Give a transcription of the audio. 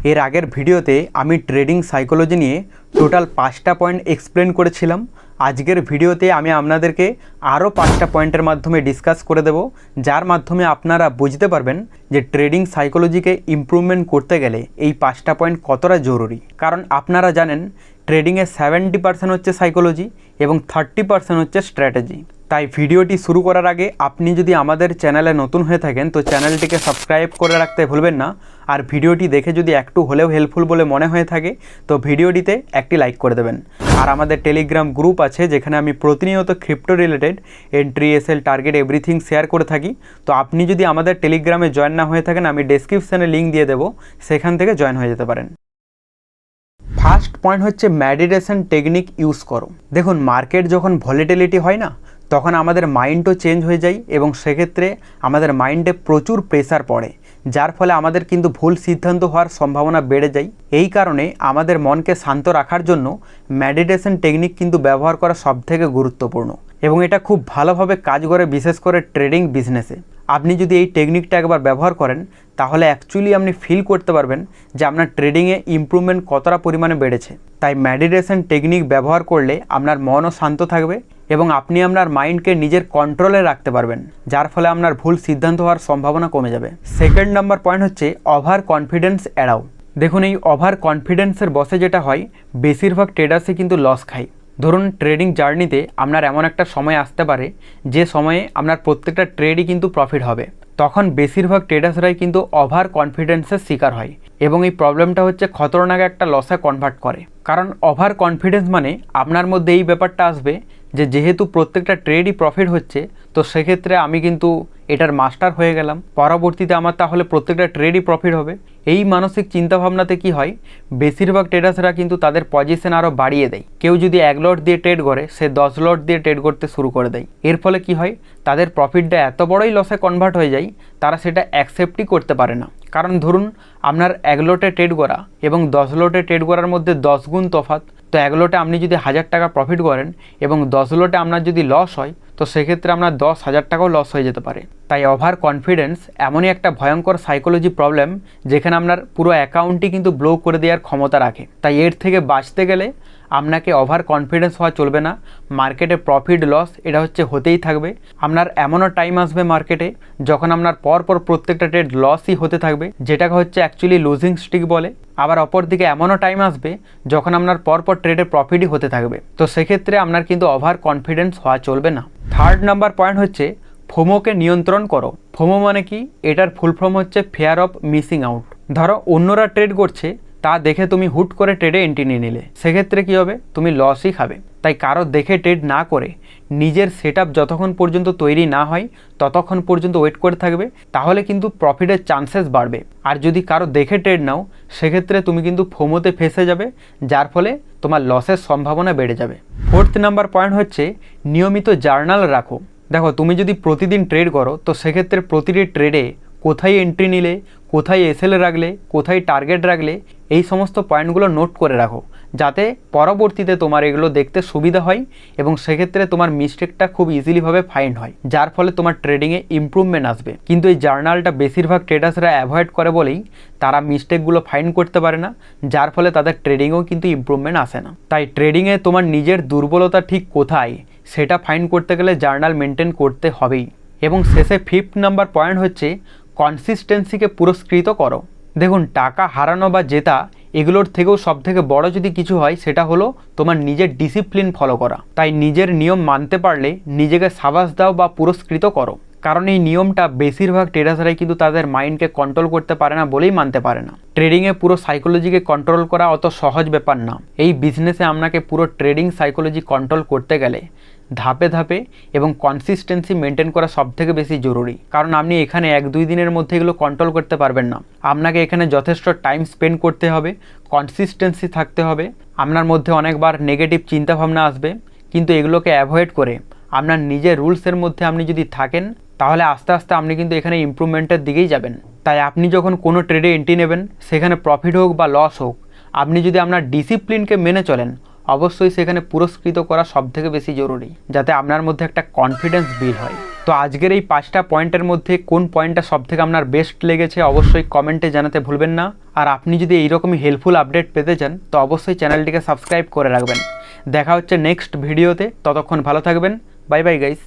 এর আগের ভিডিওতে আমি ট্রেডিং সাইকোলজি নিয়ে টোটাল 5টা পয়েন্ট এক্সপ্লেন করেছিলাম। আজকের ভিডিওতে আমি আপনাদেরকে আরও 5টা পয়েন্টের মাধ্যমে ডিসকাস করে দেব, যার মাধ্যমে আপনারা বুঝতে পারবেন যে ট্রেডিং সাইকোলজিকে ইমপ্রুভমেন্ট করতে গেলে এই 5টা পয়েন্ট কতটা জরুরি। কারণ আপনারা জানেন ট্রেডিংয়ে 70% হচ্ছে সাইকোলজি এবং 30% হচ্ছে স্ট্র্যাটেজি। তাই ভিডিওটি শুরু করার আগে আপনি যদি আমাদের চ্যানেলে নতুন হয়ে থাকেন তো চ্যানেলটিকে সাবস্ক্রাইব করে রাখতে ভুলবেন না। আর ভিডিওটি দেখে যদি একটু হলেও হেল্পফুল বলে মনে হয়ে থাকে তো ভিডিওটিতে একটি লাইক করে দেবেন। আর আমাদের টেলিগ্রাম গ্রুপ আছে, যেখানে আমি প্রতিনিয়ত crypto related entry, SL, target everything share করে থাকি। তো আপনি যদি আমাদের টেলিগ্রামে জয়েন না হয়ে থাকেন, আমি ডেসক্রিপশানে লিঙ্ক দিয়ে দেবো, সেখান থেকে জয়েন হয়ে যেতে পারেন। ফার্স্ট পয়েন্ট হচ্ছে মেডিটেশন টেকনিক ইউজ করো। দেখুন, মার্কেট যখন ভলিটিলিটি হয় না, তখন আমাদের মাইন্ডও চেঞ্জ হয়ে যায় এবং সেক্ষেত্রে আমাদের মাইন্ডে প্রচুর প্রেসার পড়ে, যার ফলে আমাদের কিন্তু ভুল সিদ্ধান্ত হওয়ার সম্ভাবনা বেড়ে যায়। এই কারণে আমাদের মনকে শান্ত রাখার জন্য মেডিটেশন টেকনিক কিন্তু ব্যবহার করা সবথেকে গুরুত্বপূর্ণ এবং এটা খুব ভালোভাবে কাজ করে, বিশেষ করে ট্রেডিং বিজনেসে। আপনি যদি এই টেকনিকটা একবার ব্যবহার করেন তাহলে অ্যাকচুয়ালি আপনি ফিল করতে পারবেন যে আপনার ট্রেডিংয়ে ইমপ্রুভমেন্ট কতটা পরিমাণে বেড়েছে। তাই মেডিটেশন টেকনিক ব্যবহার করলে আপনার মনও শান্ত থাকবে এবং আপনি আপনার মাইন্ডকে নিজের কন্ট্রোলে রাখতে পারবেন, যার ফলে আপনার ভুল সিদ্ধান্ত হওয়ার সম্ভাবনা কমে যাবে। সেকেন্ড নাম্বার পয়েন্ট হচ্ছে ওভার কনফিডেন্স এড়াও। দেখুন, এই ওভার কনফিডেন্সের বসে যেটা হয়, বেশিরভাগ ট্রেডার্সই কিন্তু লস খায়। ধরুন, ট্রেডিং জার্নিতে আপনার এমন একটা সময় আসতে পারে যে সময়ে আপনার প্রত্যেকটা ট্রেডই কিন্তু প্রফিট হবে। তখন বেশিরভাগ ট্রেডার্সরাই কিন্তু ওভার কনফিডেন্সের শিকার হয় এবং এই প্রবলেমটা হচ্ছে খতরনাক একটা লসে কনভার্ট করে। কারণ ওভার কনফিডেন্স মানে আপনার মধ্যে এই ব্যাপারটা আসবে যে যেহেতু প্রত্যেকটা ট্রেডই প্রফিট হচ্ছে, তো সেক্ষেত্রে আমি কিন্তু এটার মাস্টার হয়ে গেলাম, পরবর্তীতে আমার তাহলে প্রত্যেকটা ট্রেডই প্রফিট হবে। এই মানসিক চিন্তাভাবনাতে কি হয়, বেশিরভাগ ট্রেডার্সরা কিন্তু তাদের পজিশন আরও বাড়িয়ে দেয়। কেউ যদি 1 লট দিয়ে ট্রেড করে, সে 10 লট দিয়ে ট্রেড করতে শুরু করে দেয়। এর ফলে কি হয়, তাদের প্রফিটটা এত বড়ই লসে কনভার্ট হয়ে যায়, তারা সেটা অ্যাকসেপ্টই করতে পারে না। কারণ ধরুন, আপনার 1 লটে ট্রেড করা এবং 10 লটে ট্রেড করার মধ্যে 10 গুণ তফাৎ। তো 1 লটে আপনি যদি 1000 টাকা প্রফিট করেন এবং 10 লটে আপনার যদি লস হয়, তো সেক্ষেত্রে আপনার 10,000 টাকাও লস হয়ে যেতে পারে। তাই ওভার কনফিডেন্স এমনই একটা ভয়ঙ্কর সাইকোলজি প্রবলেম, যেখানে আপনার পুরো অ্যাকাউন্টই কিন্তু ব্লো করে দেওয়ার ক্ষমতা রাখে। তাই এর থেকে বাঁচতে গেলে আপনাকে ওভার কনফিডেন্স হওয়া চলবে না। মার্কেটে প্রফিট লস এটা হচ্ছে হতেই থাকবে। আপনার এমনও টাইম আসবে মার্কেটে যখন আপনার পরপর প্রত্যেকটা ট্রেড লসই হতে থাকবে, যেটাকে হচ্ছে অ্যাকচুয়ালি লুজিং স্ট্রিক বলে। আবার অপরদিকে এমনও টাইম আসবে যখন আপনার পরপর ট্রেডে প্রফিটই হতে থাকবে। তো সেক্ষেত্রে আপনার কিন্তু ওভার কনফিডেন্স হওয়া চলবে না। থার্ড নাম্বার পয়েন্ট হচ্ছে ফোমোকে নিয়ন্ত্রণ করো। ফোমো মানে কি? এটার ফুল ফর্ম হচ্ছে ফিয়ার অফ মিসিং আউট। ধরো অন্যরা ট্রেড করছে, তা দেখে তুমি হুট করে ট্রেডে এন্ট্রি নিয়ে নিলে, সেক্ষেত্রে কী হবে, তুমি লসই খাবে। তাই কারো দেখে ট্রেড না করে নিজের সেটআপ যতক্ষণ পর্যন্ত তৈরি না হয় ততক্ষণ পর্যন্ত ওয়েট করে থাকবে, তাহলে কিন্তু প্রফিটের চান্সেস বাড়বে। আর যদি কারো দেখে ট্রেড নাও, সেক্ষেত্রে তুমি কিন্তু ফোমোতে ফেসে যাবে, যার ফলে তোমার লসের সম্ভাবনা বেড়ে যাবে। ফোর্থ নাম্বার পয়েন্ট হচ্ছে নিয়মিত জার্নাল রাখো। দেখো, তুমি যদি প্রতিদিন ট্রেড করো, তো সেক্ষেত্রে প্রতিটি ট্রেডে কোথায় এন্ট্রি নিলে, কোথায় এসএল রাখলে, কোথায় টার্গেট রাখলে, এই সমস্ত পয়েন্টগুলো নোট করে রাখো, যাতে পরবর্তীতে তোমার এগুলো দেখতে সুবিধা হয় এবং সেক্ষেত্রে তোমার মিস্টেকটা খুব ইজিলিভাবে ফাইন্ড হয়, যার ফলে তোমার ট্রেডিংয়ে ইমপ্রুভমেন্ট আসবে। কিন্তু এই জার্নালটা বেশিরভাগ ট্রেডার্সরা অ্যাভয়েড করে বলেই তারা মিস্টেকগুলো ফাইন্ড করতে পারে না, যার ফলে তাদের ট্রেডিংয়েও কিন্তু ইমপ্রুভমেন্ট আসে না। তাই ট্রেডিংয়ে তোমার নিজের দুর্বলতা ঠিক কোথায় সেটা ফাইন্ড করতে গেলে জার্নাল মেনটেন করতে হবেই। এবং শেষে ফিফথ নাম্বার পয়েন্ট হচ্ছে কনসিস্টেন্সিকে পুরস্কৃত করো। দেখুন, টাকা হারানো বা জেতা এগুলোর থেকেও সবথেকে বড় যদি কিছু হয়, সেটা হলো তোমার নিজের ডিসিপ্লিন ফলো করা। তাই নিজের নিয়ম মানতে পারলে নিজেকে সাবাস দাও বা পুরস্কৃত করো। কারণ এই নিয়মটা বেশিরভাগ ট্রেডার্সরাই কিন্তু তাদের মাইন্ডকে কন্ট্রোল করতে পারে না বলেই মানতে পারে না। ট্রেডিংয়ে পুরো সাইকোলজিকে কন্ট্রোল করা অত সহজ ব্যাপার না। এই বিজনেসে আপনাকে পুরো ট্রেডিং সাইকোলজি কন্ট্রোল করতে গেলে ধাপে ধাপে এবং কনসিস্টেন্সি মেনটেন করা সবথেকে বেশি জরুরি। কারণ আপনি এখানে 1-2 দিনের মধ্যে এগুলো কন্ট্রোল করতে পারবেন না। আপনাকে এখানে যথেষ্ট টাইম স্পেন্ড করতে হবে, কনসিস্টেন্সি থাকতে হবে। আপনার মধ্যে অনেকবার নেগেটিভ চিন্তাভাবনা আসবে, কিন্তু এগুলোকে অ্যাভয়েড করে আপনার নিজের রুলসের মধ্যে আপনি যদি থাকেন, তাহলে আস্তে আস্তে আপনি কিন্তু এখানে ইমপ্রুভমেন্টের দিকেই যাবেন। তাই আপনি যখন কোনো ট্রেডে এন্ট্রি নেবেন, সেখানে প্রফিট হোক বা লস হোক, আপনি যদি আপনার ডিসিপ্লিনকে মেনে চলেন, অবশ্যই সেখানে পুরস্কৃত করা সবথেকে বেশি জরুরি, যাতে আপনার মধ্যে একটা কনফিডেন্স বিল্ড হয়। তো আজকের এই 5টা পয়েন্টের মধ্যে কোন পয়েন্টটা সবথেকে আপনার বেস্ট লেগেছে অবশ্যই কমেন্টে জানাতে ভুলবেন না। আর আপনি যদি এইরকমই হেল্পফুল আপডেট পেতে চান তো অবশ্যই চ্যানেলটিকে সাবস্ক্রাইব করে রাখবেন। দেখা হচ্ছে নেক্সট ভিডিওতে, ততক্ষণ ভালো থাকবেন। Bye bye guys.